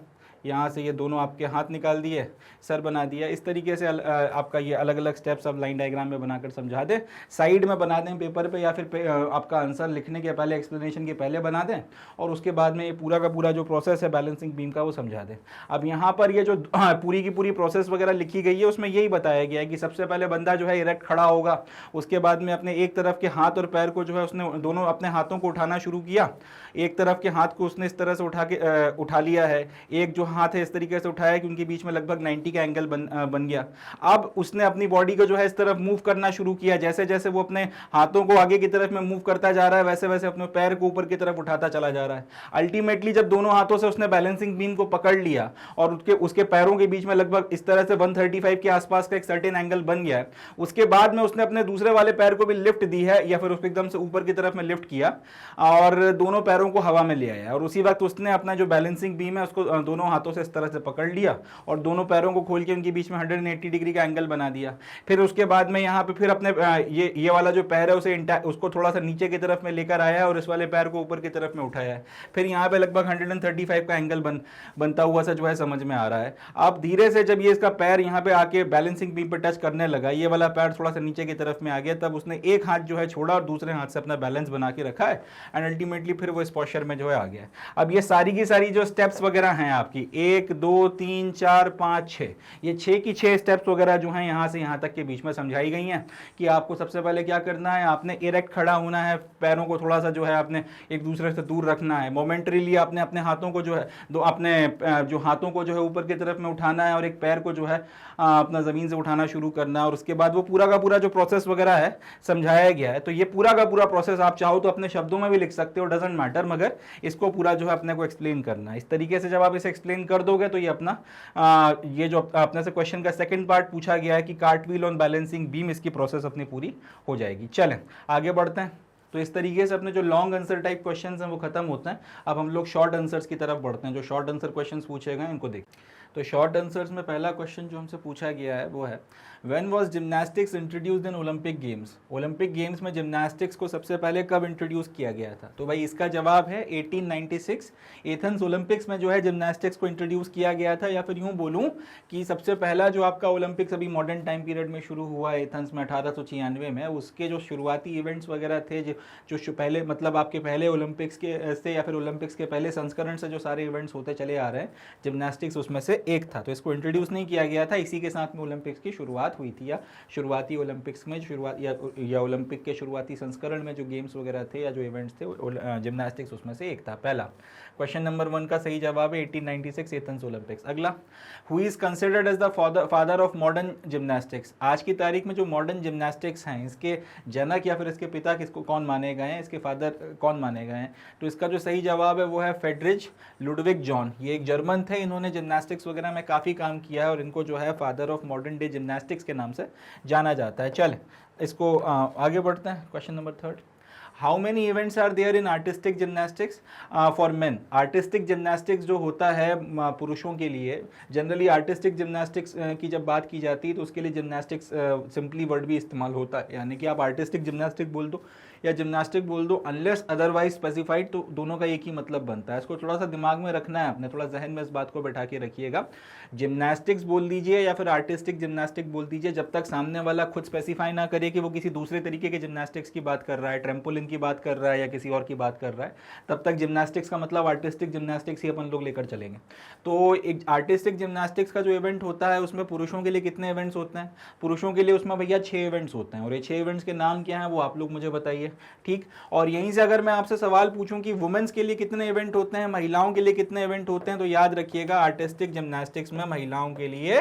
यहाँ से ये दोनों आपके हाथ निकाल दिए, सर बना दिया, इस तरीके से आपका ये अलग अलग स्टेप्स आप लाइन डायग्राम में बनाकर समझा दें, साइड में बना दें पेपर पे, या फिर आपका आंसर लिखने के पहले, एक्सप्लेनेशन के पहले बना दें, और उसके बाद में ये पूरा का पूरा जो प्रोसेस है बैलेंसिंग बीम का वो समझा दें। अब यहाँ पर ये जो पूरी की पूरी प्रोसेस वगैरह लिखी गई है उसमें यही बताया गया है कि सबसे पहले बंदा जो है इरेक्ट खड़ा होगा, उसके बाद में अपने एक तरफ के हाथ और पैर को जो है उसने दोनों अपने हाथों को उठाना शुरू किया, एक तरफ के हाथ को उसने इस तरह से उठा लिया है, एक जो हाथ है इस तरीके से उठाया कि उनके बीच में लगभग 90 का एंगल बन गया। अब उसने अपनी बॉडी को जो है इस तरफ मूव करना शुरू किया, जैसे जैसे वो अपने हाथों को आगे की तरफ में मूव करता जा रहा है वैसे वैसे अपने पैर को ऊपर की तरफ उठाता चला जा रहा है। अल्टीमेटली जब दोनों हाथों से उसने बैलेंसिंग बीम को पकड़ लिया और उसके पैरों के बीच में लगभग इस तरह से 135 के आसपास का एक सर्टेन एंगल बन गया है, उसके बाद में उसने अपने दूसरे वाले पैर को भी लिफ्ट दी है, या फिर उसको एकदम से ऊपर की तरफ में लिफ्ट किया और दोनों पैरों को हवा में ले आया, और उसी वक्त उसने अपना जो बैलेंसिंग बीम है उसको दोनों हाथों से इस तरह से पकड़ लिया और दोनों पैरों को खोल के उनके बीच में 180 डिग्री का एंगल बना दिया। फिर उसके बाद में यहाँ पे फिर अपने ये वाला जो पैर है उसको थोड़ा सा नीचे की तरफ में लेकर आया है और इस वाले पैर को ऊपर की तरफ में उठाया है। फिर यहाँ पे लगभग 135 का एंगल बनता हुआ सा जो है समझ में आ रहा है। अब धीरे से जब ये इसका पैर यहाँ पे आके बैलेंसिंग बीम पे टच करने लगा, ये वाला पैर थोड़ा सा नीचे की तरफ में आ गया, तब उसने एक हाथ जो है छोड़ा और दूसरे हाथ से अपना बैलेंस बना के रखा है एंड अल्टीमेटली फिर वो इस पोस्चर में जो है आ गया। अब ये सारी की सारी जो स्टेप्स वगैरह हैं आपकी 1 2 3 4 5 6, ये 6 की 6 स्टेप्स वगैरह जो हैं यहाँ से यहाँ तक के बीच में समझाई गई हैं कि आपको सबसे पहले क्या करना है, आपने इरेक्ट खड़ा होना है, पैरों को थोड़ा सा जो है आपने एक दूसरे से दूर रखना है, मोमेंटरीली आपने अपने हाथों को जो है अपने जो हाथों को जो है ऊपर की तरफ में उठाना है और एक पैर को जो है अपना ज़मीन से उठाना शुरू करना है, और उसके बाद वो पूरा का पूरा जो प्रोसेस वगैरह है समझाया गया है। तो ये पूरा का पूरा प्रोसेस आप चाहो तो अपने शब्दों में भी लिख सकते हो, डजेंट मैटर, मगर इसको पूरा जो है अपने को एक्सप्लेन करना है। इस तरीके से जब आप इसे एक्सप्लेन कर दोगे तो ये अपना ये जो अपने से क्वेश्चन का सेकंड पार्ट पूछा गया है कि कार्टव्हील ऑन बैलेंसिंग बीम, इसकी प्रोसेस अपनी पूरी हो जाएगी। चलें आगे बढ़ते हैं। तो इस तरीके से अपने जो लॉन्ग आंसर टाइप क्वेश्चंस हैं वो खत्म होते हैं। अब हम लोग शॉर्ट आंसर्स की तरफ बढ़ते हैं। जो शॉर्ट आंसर क्वेश्चंस पूछे गए इनको देख। तो शॉर्ट आंसर्स में पहला क्वेश्चन जो हमसे पूछा गया है वो है, when was gymnastics introduced in Olympic games? Olympic games में जिम्नास्टिक्स को सबसे पहले कब इंट्रोड्यूस किया गया था? तो भाई इसका जवाब है 1896। एथेंस ओलंपिक्स में जो है जिम्नास्टिक्स को इंट्रोड्यूस किया गया था, या फिर यूँ बोलूँ कि सबसे पहला जो आपका ओलंपिक्स अभी मॉडर्न टाइम पीरियड में शुरू हुआ एथेंस में 1896 में, उसके जो शुरुआती इवेंट्स वगैरह थे जो पहले मतलब आपके पहले ओलंपिक्स के से या फिर ओलंपिक्स के पहले संस्करण से जो सारे इवेंट्स होते चले आ रहे हैं, जिम्नास्टिक्स उसमें से एक था। तो इसको इंट्रोड्यूस नहीं किया गया था, इसी के साथ में ओलंपिक्स की शुरुआत हुई थी, या शुरुआती ओलंपिक्स में शुरुआत या ओलंपिक के शुरुआती संस्करण में जो गेम्स वगैरह थे या जो इवेंट्स थे, जिम्नास्टिक्स उसमें से एक था। पहला क्वेश्चन नंबर 1 का सही जवाब है 1896 एथेंस ओलंपिक्स। अगला, who is considered as the father of modern gymnastics? आज की तारीख में जो मॉडर्न जिम्नास्टिक्स हैं इसके जनक या फिर इसके पिता किसको कौन माने गए हैं, इसके फादर कौन माने गए हैं? तो इसका जो सही जवाब है वो है फ्रेडरिच लुडविग जॉन। ये एक जर्मन थे, इन्होंने जिम्नास्टिक्स वगैरह में काफ़ी काम किया है और इनको जो है father of modern day gymnastics के नाम से जाना जाता है। चल इसको आगे बढ़ते हैं। Question number 3, how many events are there in artistic gymnastics for men? Artistic gymnastics जो होता है पुरुषों के लिए, जनरली आर्टिस्टिक जिम्नास्टिक्स की जब बात की जाती है तो उसके लिए जिम्नास्टिक्स सिंपली वर्ड भी इस्तेमाल होता है, यानी कि आप आर्टिस्टिक जिम्नास्टिक बोल दो या जिम्नास्टिक बोल दो, अनलेस अदरवाइज स्पेसिफाइड, तो दोनों का एक ही मतलब बनता है। इसको थोड़ा सा दिमाग में रखना है आपने, थोड़ा जहन में इस बात को बैठा के रखिएगा। जिम्नास्टिक्स बोल दीजिए या फिर आर्टिस्टिक जिम्नास्टिक बोल दीजिए, जब तक सामने वाला खुद स्पेसिफाई ना करे कि वो किसी दूसरे तरीके के जिम्नास्टिक्स की बात कर रहा है, ट्रेम्पोलिन की बात कर रहा है या किसी और की बात कर रहा है, तब तक जिम्नास्टिक्स का मतलब आर्टिस्टिक जिम्नास्टिक्स ही अपन लोग लेकर चलेंगे। तो एक आर्टिस्टिक जिम्नास्टिक्स का जो इवेंट होता है उसमें पुरुषों के लिए कितने इवेंट्स होते हैं? पुरुषों के लिए उसमें भैया 6 इवेंट्स होते हैं, और ये 6 इवेंट्स के नाम क्या हैं वो आप लोग मुझे बताइए। ठीक, और यहीं से अगर मैं आपसे सवाल पूछूं कि वुमेन्स के लिए कितने इवेंट होते हैं, महिलाओं के लिए कितने इवेंट होते हैं, तो याद रखिएगा आर्टिस्टिक जिम्नास्टिक्स में महिलाओं के लिए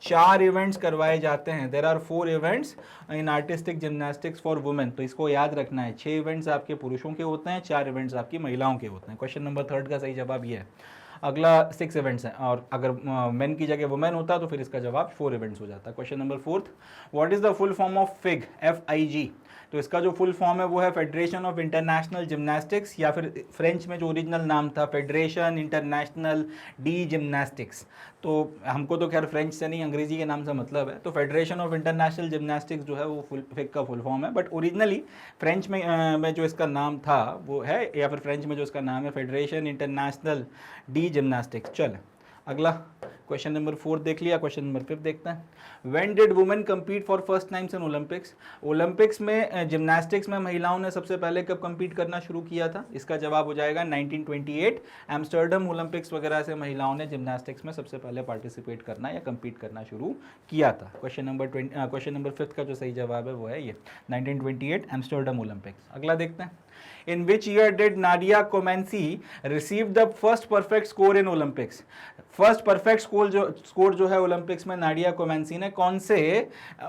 4 इवेंट्स करवाए जाते हैं। There are 4 events in artistic gymnastics for women. तो इसको याद रखना है, 6 इवेंट्स आपके पुरुषों के होते हैं, 4 इवेंट्स आपकी महिलाओं के होते हैं। क्वेश्चन नंबर 3 का सही जवाब ये है। अगला 6 इवेंट्स हैं, और अगर मेन की जगह वुमेन होता तो फिर इसका जवाब 4 इवेंट्स हो जाता। Question number 4, what is the full form of FIG, FIG? तो इसका जो फुल फॉर्म है वो है फेडरेशन ऑफ इंटरनेशनल जिम्नास्टिक्स, या फिर फ्रेंच में जो ओरिजिनल नाम था फेडरेशन इंटरनेशनल डी जिम्नास्टिक्स। तो हमको तो खैर फ्रेंच से नहीं, अंग्रेजी के नाम से मतलब है। तो फेडरेशन ऑफ इंटरनेशनल जिम्नास्टिक्स जो है वो FIG का फुल फॉर्म है, बट ओरिजिनली फ्रेंच में जो इसका नाम था वो है, या फिर फ्रेंच में जो इसका नाम है फेडरेशन इंटरनेशनल डी जिम्नास्टिक्स। चल अगला क्वेश्चन नंबर 4 देख लिया। क्वेश्चन नंबर 5 देखते हैं। When did women compete for first times in Olympics? Olympics में जिम्नास्टिक्स में महिलाओं ने सबसे पहले कब कम्पीट करना शुरू किया था? इसका जवाब हो जाएगा 1928। एम्स्टर्डम ओलंपिक्स वगैरह से महिलाओं ने जिम्नास्टिक्स में सबसे पहले पार्टिसिपेट करना या कम्पीट करना शुरू किया था। क्वेश्चन नंबर 5 का जो सही जवाब है वो है ये 1928 एम्स्टर्डम ओलंपिक्स। अगला देखते हैं। In which year did Nadia Comaneci receive the first perfect score in Olympics? First perfect score जो है ओलंपिक्स में नाडिया कोमेंसी ने कौन से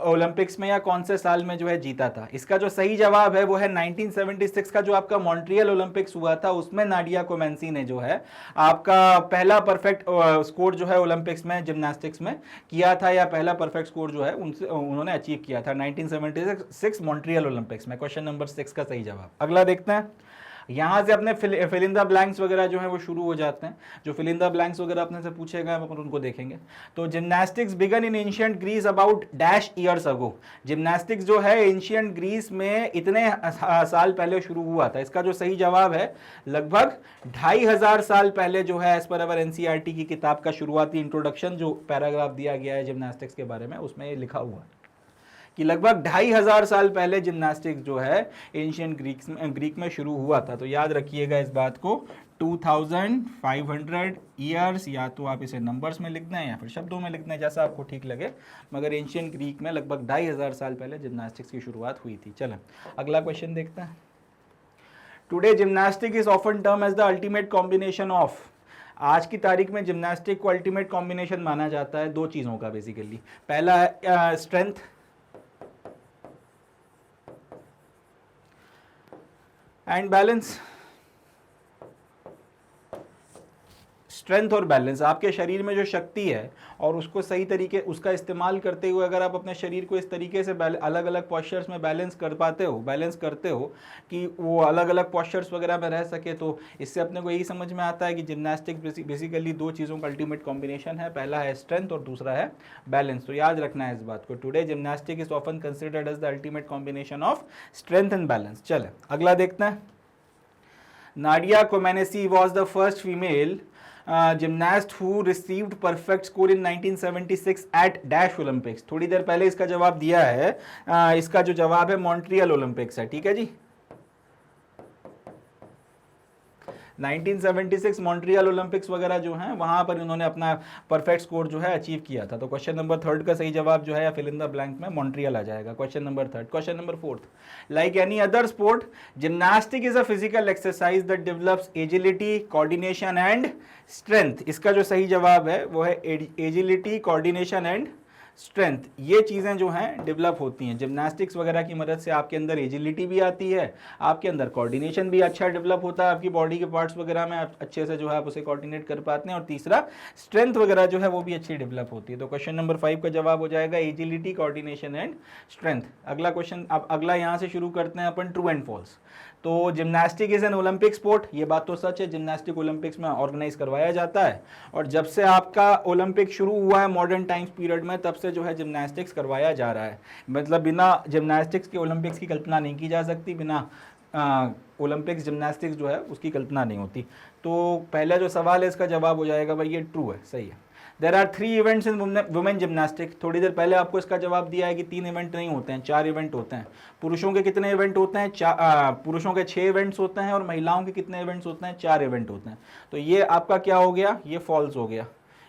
ओलंपिक्स में या कौन से साल में जो है जीता था? इसका जो सही जवाब है वो है 1976 का जो आपका मॉन्ट्रियल ओलंपिक्स हुआ था, उसमें नाडिया कोमेंसी ने जो है आपका पहला परफेक्ट स्कोर जो है ओलंपिक्स में जिम्नास्टिक्स में किया था, या पहला परफेक्ट स्कोर जो है उन्होंने अचीव किया था 1976 मॉन्ट्रियल ओलंपिक्स में। क्वेश्चन नंबर 6 का सही जवाब। अगला देखते हैं। यहाँ से अपने फिल इन द ब्लैंक्स वगैरह जो है वो शुरू हो जाते हैं। जो फिल इन द ब्लैंक्स वगैरह अपने से पूछे गए अपन उनको देखेंगे। तो gymnastics began in ancient Greece about dash years ago. Gymnastics जो है एंशिएंट ग्रीस में इतने साल पहले शुरू हुआ था? इसका जो सही जवाब है लगभग 2500 साल पहले जो है, एज पर अवर NCERT की किताब का शुरुआती इंट्रोडक्शन जो पैराग्राफ दिया गया है जिम्नास्टिक्स के बारे में, उसमें ये लिखा हुआ है कि लगभग 2500 साल पहले जिम्नास्टिक्स जो है एंशियंट ग्रीक में शुरू हुआ था। तो याद रखिएगा इस बात को, 2500 ईयर्स, या तो आप इसे नंबर्स में लिख दें या फिर शब्दों में लिख दें, जैसा आपको ठीक लगे, मगर एंशियंट ग्रीक में लगभग 2500 साल पहले जिम्नास्टिक्स की शुरुआत हुई थी। चलें अगला क्वेश्चन देखते हैं। Today gymnastic is often term as the ultimate combination of. आज की तारीख में जिम्नास्टिक को अल्टीमेट कॉम्बिनेशन माना जाता है दो चीज़ों का बेसिकली। पहला है स्ट्रेंथ एंड बैलेंस। स्ट्रेंथ और बैलेंस, आपके शरीर में जो शक्ति है और उसको सही तरीके उसका इस्तेमाल करते हुए अगर आप अपने शरीर को इस तरीके से अलग अलग पॉस्चर्स में बैलेंस करते हो कि वो अलग अलग पॉस्चर्स वगैरह में रह सके, तो इससे अपने को यही समझ में आता है कि जिम्नास्टिक्स बेसिकली दो चीज़ों का अल्टीमेट कॉम्बिनेशन है। पहला है स्ट्रेंथ और दूसरा है बैलेंस। तो याद रखना है इस बात को। Today gymnastic is often considered as the ultimate combination of strength and balance. चले अगला देखते हैं। Nadia Comaneci was the first female gymnast who received perfect score in 1976 at dash Olympics. थोड़ी देर पहले इसका जवाब दिया है, इसका जो जवाब है मॉन्ट्रियल ओलंपिक्स है। ठीक है जी, 1976 मॉन्ट्रियल ओलंपिक्स वगैरह जो हैं वहां पर उन्होंने अपना परफेक्ट स्कोर जो है अचीव किया था। तो क्वेश्चन नंबर 3 का सही जवाब जो है या फिल इन द ब्लैंक में मॉन्ट्रियल आ जाएगा। Question number 3। Question number 4, like any other sport gymnastic is a physical exercise that develops agility, coordination and strength. इसका जो सही जवाब है वो है एजिलिटी, कोऑर्डिनेशन एंड स्ट्रेंथ। ये चीज़ें जो हैं डेवलप होती हैं जिम्नास्टिक्स वगैरह की मदद से। आपके अंदर एजिलिटी भी आती है, आपके अंदर कोऑर्डिनेशन भी अच्छा डेवलप होता है, आपकी बॉडी के पार्ट्स वगैरह में आप अच्छे से जो है आप उसे कोऑर्डिनेट कर पाते हैं, और तीसरा स्ट्रेंथ वगैरह जो है वो भी अच्छी डेवलप होती है। तो क्वेश्चन नंबर 5 का जवाब हो जाएगा एजिलिटी, कोऑर्डिनेशन एंड स्ट्रेंथ। अगला क्वेश्चन, अब अगला यहाँ से शुरू करते हैं अपन ट्रू एंड फॉल्स। तो gymnastic is an Olympic sport, ये बात तो सच है, जिम्नास्टिक ओलंपिक्स में ऑर्गेनाइज करवाया जाता है, और जब से आपका ओलंपिक शुरू हुआ है मॉडर्न टाइम्स पीरियड में, तब से जो है जिम्नास्टिक्स करवाया जा रहा है। मतलब बिना जिम्नास्टिक्स के ओलंपिक्स की कल्पना नहीं की जा सकती, बिना ओलंपिक्स जिम्नास्टिक्स जो है उसकी कल्पना नहीं होती। तो पहला जो सवाल है इसका जवाब हो जाएगा भाई ये ट्रू है, सही है। There are 3 events in women gymnastic. थोड़ी देर पहले आपको इसका जवाब दिया है कि 3 इवेंट नहीं होते हैं, 4 इवेंट होते हैं। पुरुषों के कितने इवेंट होते हैं? पुरुषों के 6 इवेंट्स होते हैं, और महिलाओं के कितने इवेंट्स होते हैं? 4 इवेंट होते हैं। तो ये आपका क्या हो गया? ये फॉल्स हो गया,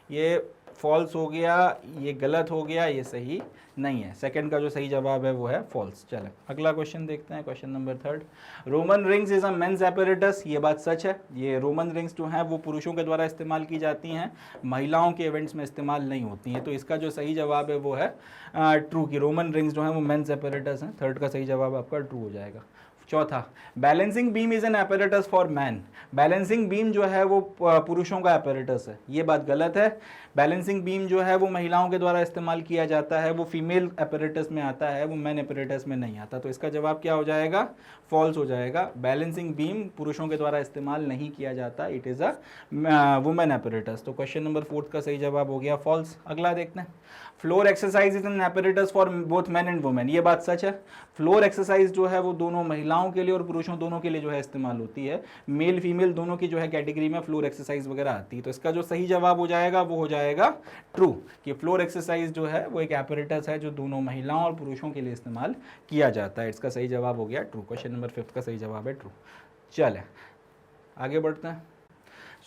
ये फॉल्स हो गया, ये गलत हो गया, ये सही नहीं है। सेकंड का जो सही जवाब है वो है फॉल्स। चलें अगला क्वेश्चन देखते हैं, question number 3। Roman rings is a men's apparatus, ये बात सच है। ये रोमन रिंग्स जो हैं वो पुरुषों के द्वारा इस्तेमाल की जाती हैं, महिलाओं के इवेंट्स में इस्तेमाल नहीं होती हैं। तो इसका जो सही जवाब है वो है ट्रू, कि रोमन रिंग्स जो हैं वो मेंस एपेरेटस हैं। थर्ड का सही जवाब आपका ट्रू हो जाएगा। चौथा, balancing beam is an apparatus for man, balancing beam जो है वो पुरुषों का एपेरेटस है, ये बात गलत है। बैलेंसिंग बीम जो है वो महिलाओं के द्वारा इस्तेमाल किया जाता है, वो फीमेल एपेरेटस में आता है, वो मैन एपेरेटस में नहीं आता। तो इसका जवाब क्या हो जाएगा? फॉल्स हो जाएगा। बैलेंसिंग बीम पुरुषों के द्वारा इस्तेमाल नहीं किया जाता, it is a women apparatus. तो क्वेश्चन नंबर 4 का सही जवाब हो गया फॉल्स। अगला देखते हैं, floor exercise is an apparatus for both man and women, ये बात सच है। फ्लोर एक्सरसाइज जो है वो दोनों महिलाओं के लिए और पुरुषों दोनों के लिए जो है इस्तेमाल होती है, मेल फीमेल दोनों की जो है कैटेगरी में फ्लोर एक्सरसाइज वगैरह आती है। तो इसका जो सही जवाब हो जाएगा वो हो जाएगा ट्रू, कि फ्लोर एक्सरसाइज जो है वो एक एपेरेटस है जो दोनों महिलाओं और पुरुषों के लिए इस्तेमाल किया जाता है। इसका सही जवाब हो गया ट्रू। क्वेश्चन नंबर 5 का सही जवाब है ट्रू। चलें आगे बढ़ते हैं।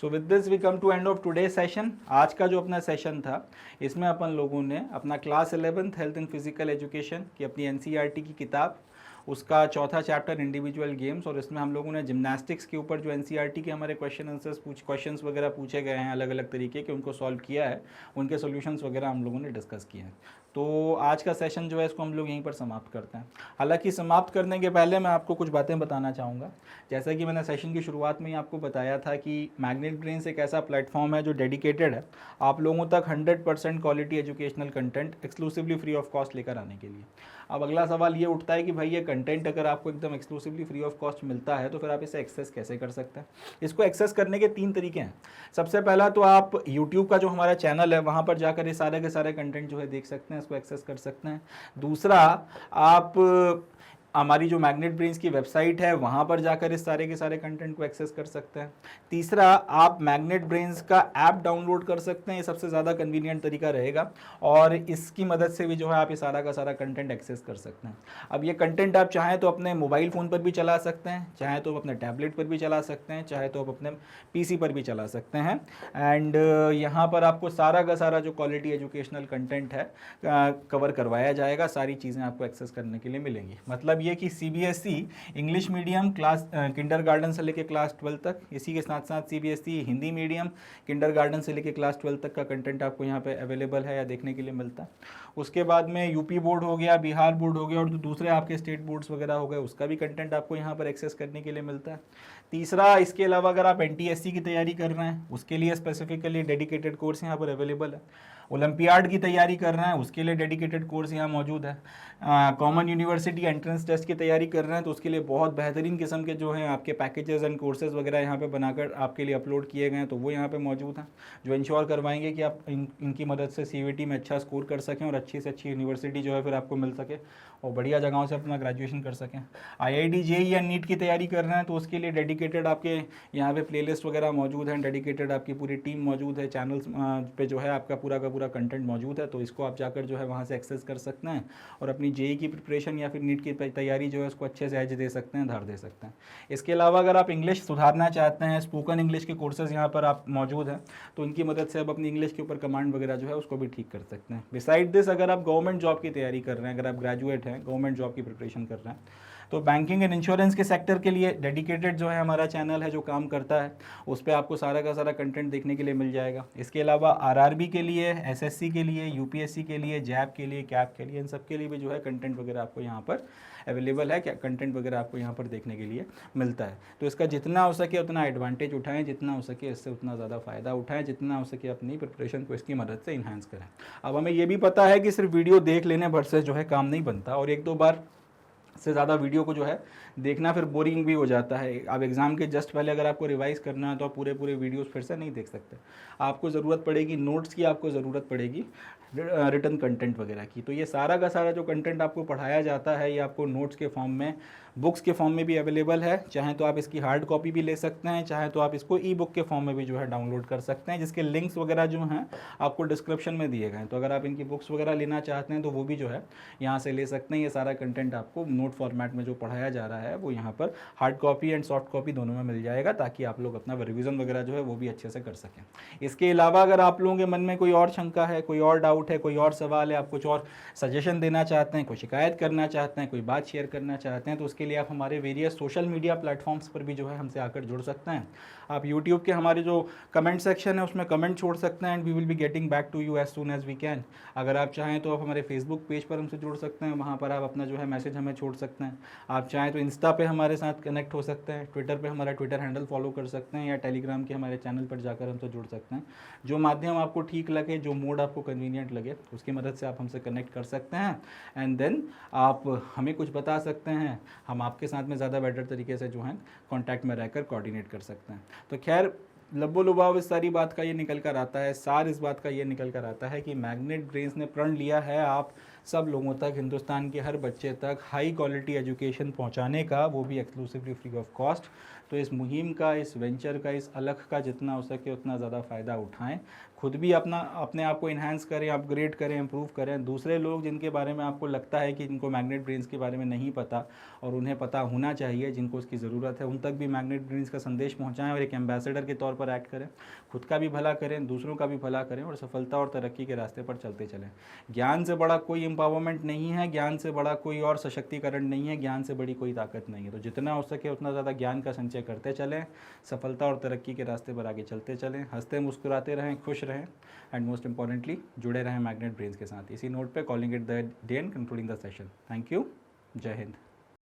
So with this we come to end of today session. आज का जो अपना सेशन था इसमें अपन लोगों ने अपना class 11th health and physical education की अपनी एनसीईआरटी की किताब, उसका चौथा चैप्टर इंडिविजुअल गेम्स, और इसमें हम लोगों ने जिम्नास्टिक्स के ऊपर जो एनसीईआरटी के हमारे क्वेश्चंस वगैरह पूछे गए हैं अलग अलग तरीके के, उनको सॉल्व किया है, उनके सॉल्यूशंस वगैरह हम लोगों ने डिस्कस किए हैं। तो आज का सेशन जो है इसको हम लोग यहीं पर समाप्त करते हैं। हालांकि समाप्त करने के पहले मैं आपको कुछ बातें बताना चाहूँगा। जैसा कि मैंने सेशन की शुरुआत में ही आपको बताया था कि मैग्नेट ब्रेन्स एक ऐसा प्लेटफॉर्म है जो डेडिकेटेड है आप लोगों तक 100% quality educational content exclusively free of cost लेकर आने के लिए। अब अगला सवाल ये उठता है कि भाई ये कंटेंट अगर आपको एकदम एक्सक्लूसिवली फ्री ऑफ कॉस्ट मिलता है तो फिर आप इसे एक्सेस कैसे कर सकते हैं? इसको एक्सेस करने के 3 तरीके हैं। सबसे पहला तो आप यूट्यूब का जो हमारा चैनल है वहाँ पर जाकर ये सारे के सारे कंटेंट जो है देख सकते हैं, इसको एक्सेस कर सकते हैं। दूसरा, आप हमारी जो मैग्नेट ब्रेन्स की वेबसाइट है वहाँ पर जाकर इस सारे के सारे कंटेंट को एक्सेस कर सकते हैं। तीसरा, आप मैग्नेट ब्रेन्स का ऐप डाउनलोड कर सकते हैं, ये सबसे ज़्यादा कन्वीनियंट तरीका रहेगा, और इसकी मदद से भी जो है आप ये सारा का सारा कंटेंट एक्सेस कर सकते हैं। अब ये कंटेंट आप चाहें तो अपने मोबाइल फ़ोन पर भी चला सकते हैं, चाहे तो अपने टैबलेट पर भी चला सकते हैं, चाहे तो आप अपने पीसी पर भी चला सकते हैं। एंड यहाँ पर आपको सारा का सारा जो क्वालिटी एजुकेशनल कंटेंट है कवर करवाया जाएगा, सारी चीज़ें आपको एक्सेस करने के लिए मिलेंगी। मतलब ये कि CBSE English medium class kindergarten से लेकर क्लास 12 तक, इसी के साथ साथ सीबीएसई हिंदी मीडियम किंडरगार्टन से लेकर क्लास 12 तक का कंटेंट आपको यहाँ पे अवेलेबल है या देखने के लिए मिलता है। उसके बाद में यूपी बोर्ड हो गया, बिहार बोर्ड हो गया, और दूसरे आपके स्टेट बोर्ड्स वगैरह हो गए, उसका भी कंटेंट आपको यहाँ पर एक्सेस करने के लिए मिलता है। तीसरा, इसके अलावा अगर आप एनटीएससी की तैयारी कर रहे हैं उसके लिए स्पेसिफिकली डेडिकेटेड कोर्स यहाँ पर अवेलेबल है। ओलंपियाड की तैयारी कर रहे हैं उसके लिए डेडिकेटेड कोर्स यहाँ मौजूद है। कॉमन यूनिवर्सिटी एंट्रेंस टेस्ट की तैयारी कर रहे हैं तो उसके लिए बहुत बेहतरीन किस्म के जो हैं आपके पैकेजेस एंड कोर्सेज वगैरह यहाँ पे बनाकर आपके लिए अपलोड किए गए हैं, तो वो यहाँ पे मौजूद हैं जो इंश्योर करवाएंगे कि आप इनकी मदद से सीवीटी में अच्छा स्कोर कर सकें और अच्छी से अच्छी यूनिवर्सिटी जो है फिर आपको मिल सके और बढ़िया जगहों से अपना ग्रेजुएशन कर सकें। आईआईटी जेईई या नीट की तैयारी कर रहे हैं तो उसके लिए डेडिकेटेड आपके यहाँ पे प्लेलिस्ट वगैरह मौजूद हैं, डेडिकेटेड आपकी पूरी टीम मौजूद है, चैनल्स पे जो है आपका पूरा का पूरा कंटेंट मौजूद है, तो इसको आप जाकर जो है वहाँ से एक्सेस कर सकते हैं और अपनी जेईई की प्रिपरेशन या फिर नीट की तैयारी जो है उसको अच्छे से एज दे सकते हैं, धार दे सकते हैं। इसके अलावा अगर आप इंग्लिश सुधारना चाहते हैं, स्पोकन इंग्लिश के कोर्सेज यहाँ पर आप मौजूद हैं, तो इनकी मदद से आप अपनी इंग्लिश के ऊपर कमांड वगैरह जो है उसको भी ठीक कर सकते हैं। बिसाइड दिस, अगर आप गवर्नमेंट जॉब की तैयारी कर रहे हैं, अगर आप ग्रेजुएट हैं, गवर्नमेंट जॉब की प्रिपरेशन कर रहे हैं, तो बैंकिंग एंड इंश्योरेंस के सेक्टर के लिए डेडिकेटेड जो है हमारा चैनल है जो काम करता है, उस पर आपको सारा का सारा कंटेंट देखने के लिए मिल जाएगा। इसके अलावा आरआरबी के लिए, एसएससी के लिए, यूपीएससी के लिए, जैब के लिए, कैप के लिए, इन सब के लिए भी जो है कंटेंट वगैरह आपको यहाँ पर अवेलेबल है, क्या कंटेंट वगैरह आपको यहाँ पर देखने के लिए मिलता है। तो इसका जितना हो सके उतना एडवांटेज उठाएं, जितना हो सके इससे उतना ज़्यादा फ़ायदा उठाएं, जितना हो सके अपनी प्रिपरेशन को इसकी मदद से इन्हांस करें। अब हमें ये भी पता है कि सिर्फ वीडियो देख लेने भर से जो है काम नहीं बनता, और एक दो बार से ज़्यादा वीडियो को जो है देखना फिर बोरिंग भी हो जाता है। अब एग्ज़ाम के जस्ट पहले अगर आपको रिवाइज़ करना है तो आप पूरे वीडियोस फिर से नहीं देख सकते, आपको ज़रूरत पड़ेगी नोट्स की, आपको ज़रूरत पड़ेगी रिटर्न कंटेंट वगैरह की। तो ये सारा का सारा जो कंटेंट आपको पढ़ाया जाता है ये आपको नोट्स के फॉर्म में, बुक्स के फॉर्म में भी अवेलेबल है। चाहे तो आप इसकी हार्ड कॉपी भी ले सकते हैं, चाहे तो आप इसको ई बुक के फॉर्म में भी जो है डाउनलोड कर सकते हैं, जिसके लिंक्स वगैरह जो हैं आपको डिस्क्रिप्शन में दिए गए हैं। तो अगर आप इनकी बुक्स वगैरह लेना चाहते हैं तो वो भी जो है यहाँ से ले सकते हैं। ये सारा कंटेंट आपको नोट फॉर्मेट में जो पढ़ाया जा रहा है वो यहाँ पर hard copy and soft copy दोनों में मिल जाएगा, ताकि आप लोग अपना रिविज़न वगैरह जो है वो भी अच्छे से कर सकें। इसके अलावा अगर आप लोगों के मन में कोई और शंका है, कोई और डाउट है, कोई और सवाल है, आप कुछ और सजेशन देना चाहते हैं, कोई शिकायत करना चाहते हैं, कोई बात शेयर करना चाहते हैं, तो उसके लिए आप हमारे वेरियस सोशल मीडिया प्लेटफॉर्म्स पर भी जो है हमसे आकर जुड़ सकते हैं। आप यूट्यूब के हमारे जो कमेंट सेक्शन है उसमें कमेंट छोड़ सकते हैं and we will be getting back to you as soon as we can. अगर आप चाहें तो आप हमारे फेसबुक पेज पर हमसे जुड़ सकते हैं, वहाँ पर आप अपना जो है मैसेज हमें छोड़ सकते हैं। आप चाहें तो इंस्टा पे हमारे साथ कनेक्ट हो सकते हैं, ट्विटर पे हमारा ट्विटर हैंडल फॉलो कर सकते हैं, या टेलीग्राम के हमारे चैनल पर जाकर हमसे जुड़ सकते हैं। जो माध्यम आपको ठीक लगे, जो मोड आपको कन्वीनियंट लगे, उसकी मदद से आप हमसे कनेक्ट कर सकते हैं एंड देन आप हमें कुछ बता सकते हैं, हम आपके साथ में ज़्यादा बेटर तरीके से जो है कॉन्टैक्ट में रहकर कोऑर्डिनेट कर सकते हैं। तो खैर लब्बो लुभाव इस सारी बात का ये निकल कर आता है, सार इस बात का ये निकल कर आता है कि मैग्नेट ब्रेन्स ने प्रण लिया है आप सब लोगों तक, हिंदुस्तान के हर बच्चे तक हाई क्वालिटी एजुकेशन पहुंचाने का, वो भी एक्सक्लूसिवली फ्री ऑफ कॉस्ट। तो इस मुहिम का, इस वेंचर का, इस अलख का जितना हो सके उतना ज़्यादा फ़ायदा उठाएं, खुद भी अपने आप को इन्हांस करें, अपग्रेड करें, इम्प्रूव करें। दूसरे लोग जिनके बारे में आपको लगता है कि जिनको मैग्नेट ब्रेन्स के बारे में नहीं पता और उन्हें पता होना चाहिए, जिनको उसकी ज़रूरत है, उन तक भी मैग्नेट ब्रेन्स का संदेश पहुँचाएँ और एक एम्बेसडर के तौर पर एक्ट करें। खुद का भी भला करें, दूसरों का भी भला करें और सफलता और तरक्की के रास्ते पर चलते चलें। ज्ञान से बड़ा कोई एम्पावरमेंट नहीं है, ज्ञान से बड़ा कोई और सशक्तिकरण नहीं है, ज्ञान से बड़ी कोई ताकत नहीं है। तो जितना हो सके उतना ज़्यादा ज्ञान का संचय करते चलें, सफलता और तरक्की के रास्ते पर आगे चलते चलें, हंसते मुस्कुराते रहें, खुश रहें एंड मोस्ट इंपॉर्टेंटली जुड़े रहें मैग्नेट ब्रेन्स के साथ। इसी नोट पे calling it the day and concluding the session. Thank you. जय हिंद।